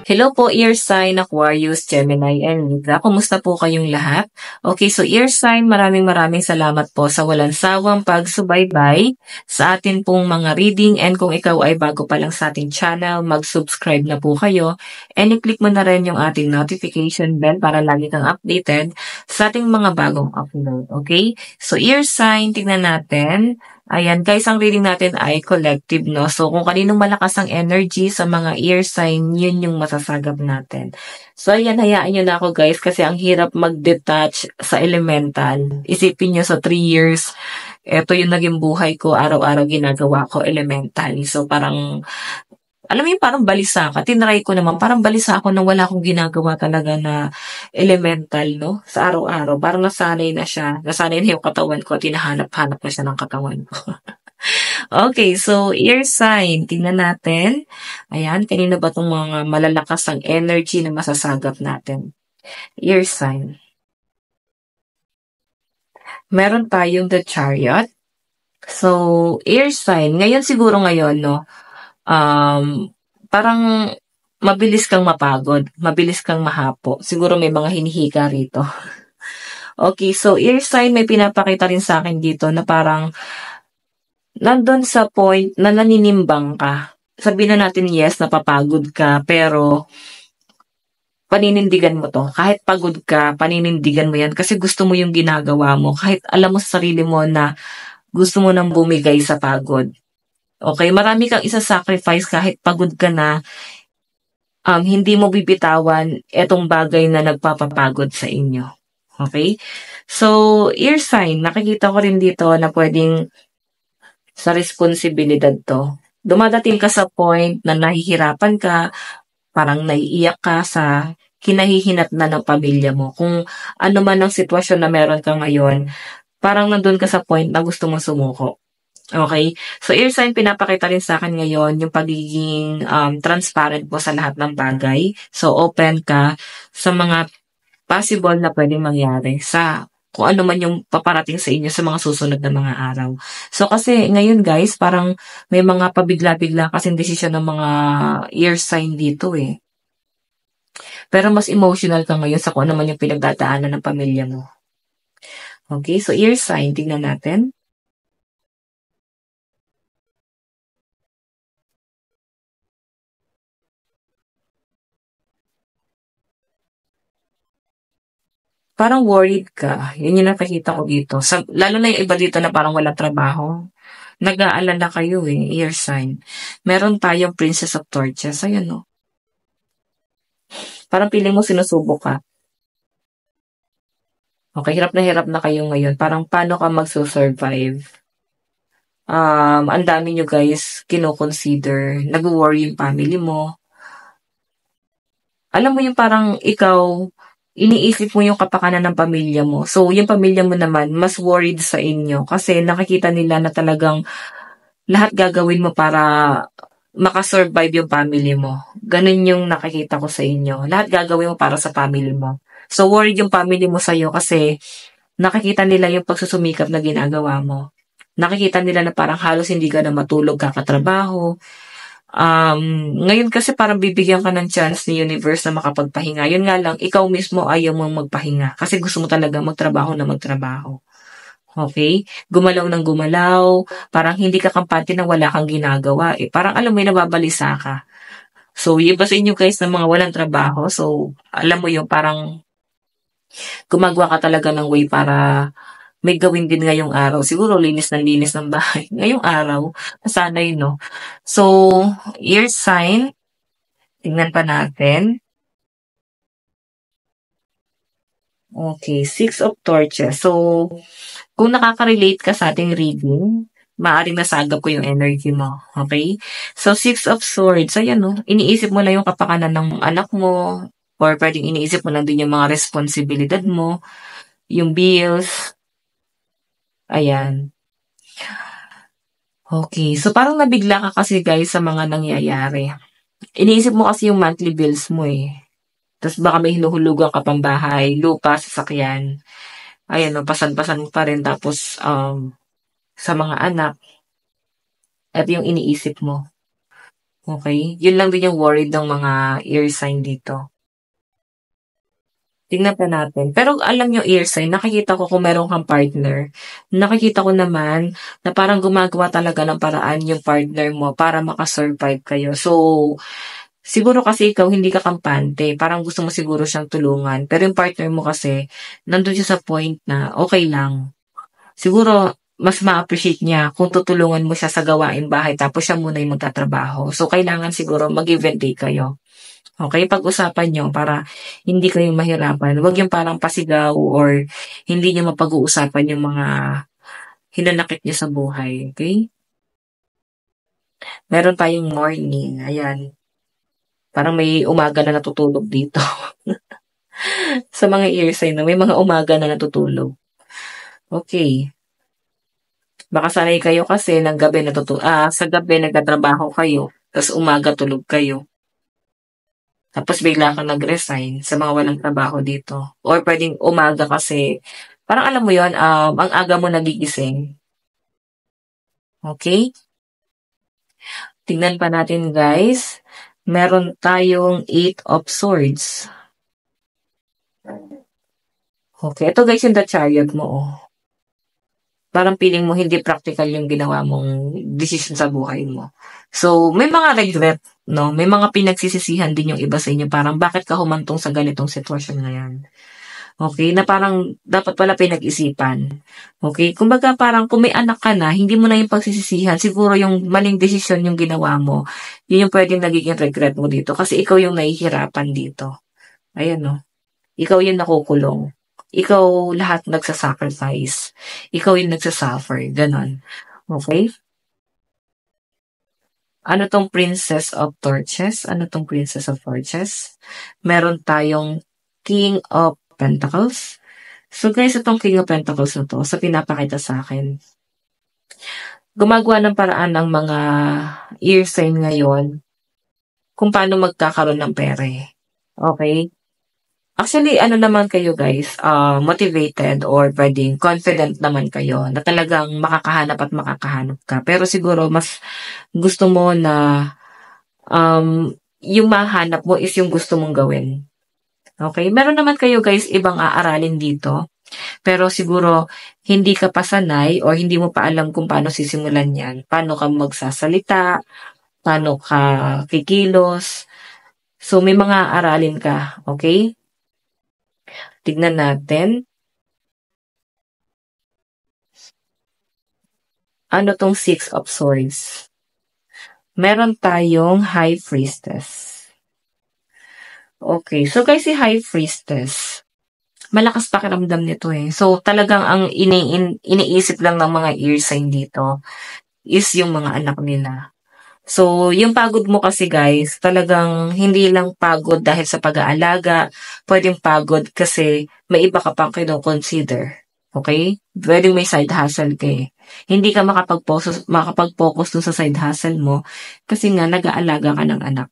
Hello po, ear sign, Aquarius, Gemini, and Libra. Kumusta po kayong lahat? Okay, so ear sign, maraming salamat po sa walang sawang pagsubaybay sa atin pong mga reading, and kung ikaw ay bago pa lang sa ating channel, mag-subscribe na po kayo and i-click mo na rin yung ating notification bell para lagi kang updated sa ating mga bagong upload. Okay? So ear sign, tingnan natin. Ayan, guys, ang reading natin ay collective, no? So, kung kaninong malakas ang energy sa mga ear sign, yun yung masasagap natin. So, ayan, hayaan nyo na ako, guys, kasi ang hirap mag-detach sa elemental. Isipin nyo sa 3 years, eto yung naging buhay ko, araw-araw ginagawa ko elemental. So, parang, alam mo yung parang balisa ka. Tinry ko naman, parang balisa ako nang wala akong ginagawa talaga na elemental, no? Sa araw-araw. Parang nasanay na siya. Nasanay na yung katawan ko at hinahanap-hanap na siya ng katawan ko. Okay, so ear sign. Tingnan natin. Ayan, kanina ba itong mga malalakas ang energy na masasagap natin? Ear sign. Meron tayong the chariot. So, ear sign. Ngayon siguro ngayon, no? Parang mabilis kang mapagod, mabilis kang mahapo. Siguro may mga hinihika rito. Okay, so ear sign, may pinapakita rin sa akin dito na parang nandun sa point na naninimbang ka. Sabihin na natin yes, napapagod ka, pero paninindigan mo to. Kahit pagod ka, paninindigan mo yan kasi gusto mo yung ginagawa mo. Kahit alam mo sa sarili mo na gusto mo nang bumigay sa pagod. Okay, marami kang isa-sacrifice kahit pagod ka na, hindi mo bibitawan etong bagay na nagpapapagod sa inyo. Okay? So, ear sign, nakikita ko rin dito na pwedeng sa responsibilidad to. Dumadating ka sa point na nahihirapan ka, parang naiiyak ka sa kinahihinat na ng pamilya mo. Kung ano man ang sitwasyon na meron ka ngayon, parang nandun ka sa point na gusto mong sumuko. Okay? So, ear sign, pinapakita rin sa akin ngayon yung pagiging transparent mo sa lahat ng bagay. So, open ka sa mga possible na pwedeng mangyari sa kung ano man yung paparating sa inyo sa mga susunod na mga araw. So, kasi ngayon guys, parang may mga pabigla-bigla kasing desisyon ng mga ear sign dito eh. Pero mas emotional ka ngayon sa kung ano man yung pinagdadaanan ng pamilya mo. Okay, so ear sign, tingnan natin. Parang worried ka. Yun yung nakikita ko dito. Lalo na yung iba dito na parang walang trabaho. Nag-aalala kayo eh, ear sign. Meron tayong Princess of Torches. Ayan no. Parang piling mo sinusubok ka. Okay, hirap na kayo ngayon. Parang paano ka magsusurvive? Ang dami nyo guys kino-consider. Nag-worry yung family mo. Alam mo yung parang ikaw, iniisip mo yung kapakanan ng pamilya mo. So, yung pamilya mo naman, mas worried sa inyo kasi nakikita nila na talagang lahat gagawin mo para makasurvive yung family mo. Ganun yung nakikita ko sa inyo. Lahat gagawin mo para sa family mo. So, worried yung family mo sa'yo kasi nakikita nila yung pagsusumikap na ginagawa mo. Nakikita nila na parang halos hindi ka na matulog, kakatrabaho. Ngayon kasi parang bibigyan ka ng chance ni universe na makapagpahinga. Yun nga lang, ikaw mismo ayaw mong magpahinga kasi gusto mo talaga magtrabaho na magtrabaho. Okay? Gumalaw ng gumalaw, parang hindi ka kampante na wala kang ginagawa. Eh, parang alam mo yun, nababalisa ka. So, yung iba sa inyo guys na mga walang trabaho, so, alam mo yung parang gumagawa ka talaga ng way para may gawin din ngayong araw. Siguro linis ng bahay. Ngayong araw, nasanay, no? So, ear sign, tingnan pa natin. Okay, Six of Torches. So, kung nakaka-relate ka sa ating reading, maaaring nasagap ko yung energy mo. Okay? So, Six of Swords, ayan no, iniisip mo na yung kapakanan ng anak mo, or pwedeng iniisip mo lang din yung mga responsibilidad mo, yung bills, ayan. Okay, so parang nabigla ka kasi guys sa mga nangyayari. Iniisip mo kasi yung monthly bills mo eh. Tapos baka may hinuhulugan ka pang bahay, lupa, sasakyan. Ayan, no, pasan-pasan pa rin. Tapos, sa mga anak, at yung iniisip mo. Okay? Yun lang din yung worried ng mga ear sign dito. Tingnan pa natin. Pero alam nyo, ear sign, nakikita ko kung meron kang partner, nakikita ko naman na parang gumagawa talaga ng paraan yung partner mo para makasurvive kayo. So, siguro kasi ikaw hindi ka kampante, parang gusto mo siguro siyang tulungan. Pero yung partner mo kasi, nandun siya sa point na okay lang. Siguro, mas ma-appreciate niya kung tutulungan mo siya sa gawaing bahay tapos siya muna yung magtatrabaho. So, kailangan siguro mag-give and take kayo. Okay, pag-usapan niyo para hindi kayo mahirapan. Huwag yung parang pasigaw or hindi niyo mapag-uusapan yung mga hinanakit niyo sa buhay. Okay? Meron tayong morning. Ayan. Parang may umaga na natutulog dito. Sa mga ear sign na may mga umaga na natutulog. Okay. Baka sanay kayo kasi ng gabi sa gabi nagtatrabaho kayo, tapos umaga tulog kayo. Tapos bigla kang nag-resign sa mga walang trabaho dito. Or pwedeng umaga kasi, parang alam mo yon ang aga mo nagigising. Okay? Tingnan pa natin guys. Meron tayong 8 of Swords. Okay, ito guys yung the chariot mo. Oh. Parang feeling mo hindi practical yung ginawa mong decision sa buhay mo. So, may mga regret, no? May mga pinagsisisihan din yung iba sa inyo. Parang bakit ka humantong sa ganitong sitwasyon ngayon? Okay, na parang dapat pala pinag-isipan. Okay, kumbaga parang kung may anak ka na, hindi mo na yung pagsisisihan. Siguro yung maling desisyon yung ginawa mo, yun yung pwedeng nagiging regret mo dito kasi ikaw yung nahihirapan dito. Ayan, no? Ikaw yung nakukulong. Ikaw lahat nagsasacrifice. Ikaw yung nagsasuffer. Ganon. Okay? Ano tong Princess of Torches? Ano tong Princess of Torches? Meron tayong King of Pentacles. So guys, itong King of Pentacles na to, sa pinapakita sa akin, gumagawa ng paraan ng mga ear sign ngayon kung paano magkakaroon ng pere. Okay? Actually, ano naman kayo guys, motivated or pwedeng confident naman kayo na talagang makakahanap ka. Pero siguro mas gusto mo na yung mahanap mo is yung gusto mong gawin. Okay? Meron naman kayo guys ibang aaralin dito. Pero siguro hindi ka pa sanay o hindi mo pa alam kung paano sisimulan yan. Paano ka magsasalita, paano ka kikilos. So may mga aralin ka. Okay? Tignan natin. Ano tong 6 of Swords? Meron tayong High Priestess. Okay, so guys, si High Priestess, malakas pakiramdam nito eh. So talagang ang iniisip lang ng mga ear sign dito is yung mga anak nila. So, yung pagod mo kasi guys, talagang hindi lang pagod dahil sa pag-aalaga, pwedeng pagod kasi may iba ka pang kino-consider. Okay? Pwedeng may side hustle ka eh. Hindi ka makapag-focus dun sa side hustle mo kasi nga nag-aalaga ka ng anak.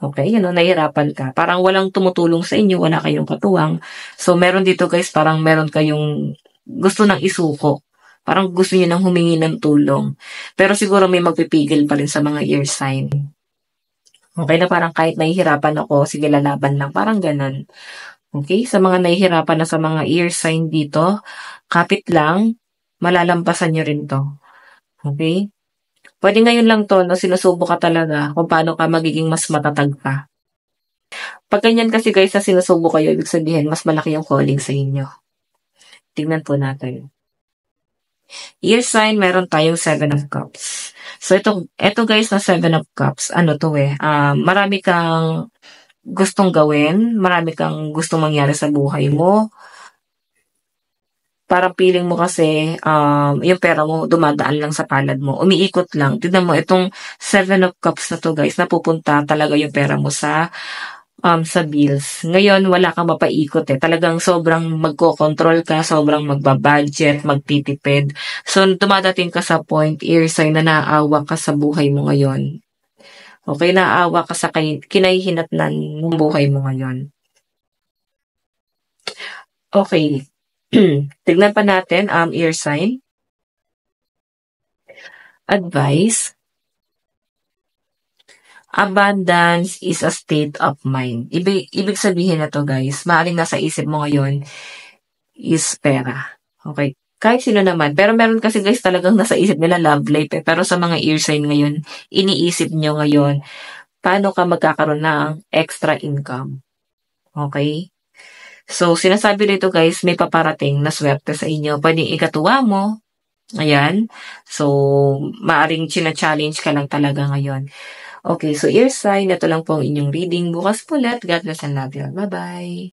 Okay? Yan o, nahihirapan ka. Parang walang tumutulong sa inyo, wala kayong katuwang. So, meron dito guys, parang meron kayong gusto nang isuko. Parang gusto niyo nang humingi ng tulong. Pero siguro may magpipigil pa rin sa mga ear sign. Okay na parang kahit nahihirapan ako, sige lalaban lang. Parang ganun. Okay? Sa mga nahihirapan na sa mga ear sign dito, kapit lang, malalampasan nyo rin to. Okay? Pwede ngayon lang to, no, sinusubo ka talaga kung paano ka magiging mas matatag pa. Pag ganyan kasi guys, na sinusubo kayo, ibig sabihin, mas malaki yung calling sa inyo. Tingnan po natin. Ear sign, meron tayong 7 of Cups. So, ito guys na 7 of Cups, ano to eh, marami kang gustong gawin, marami kang gustong mangyari sa buhay mo. Parang feeling mo kasi, yung pera mo dumadaan lang sa palad mo, umiikot lang. Tignan mo, itong 7 of Cups na to guys, napupunta talaga yung pera mo sa bills. Ngayon, wala kang mapaikot eh. Talagang sobrang magko-control ka, sobrang magbabudget, magtitipid. So, dumadating ka sa point, ear sign, na naaawa ka sa buhay mo ngayon. Okay, naaawa ka sa kinahihinatnan ng buhay mo ngayon. Okay. Tignan pa natin, ear sign. Advice. Abundance is a state of mind. Ibig sabihin na to guys, maaaring nasa isip mo ngayon is pera. Okay? Kahit sino naman. Pero meron kasi guys talagang nasa isip nila love life eh. Pero sa mga ear sign ngayon, iniisip nyo ngayon, paano ka magkakaroon ng extra income. Okay? So, sinasabi nito guys, may paparating na swerte sa inyo. Pwedeng ikatuwa mo. Ayan. So, maaring china-challenge ka lang talaga ngayon. Okay, so ear sign, ito lang po ang inyong reading. Bukas po ulit. God bless and love you. Bye-bye.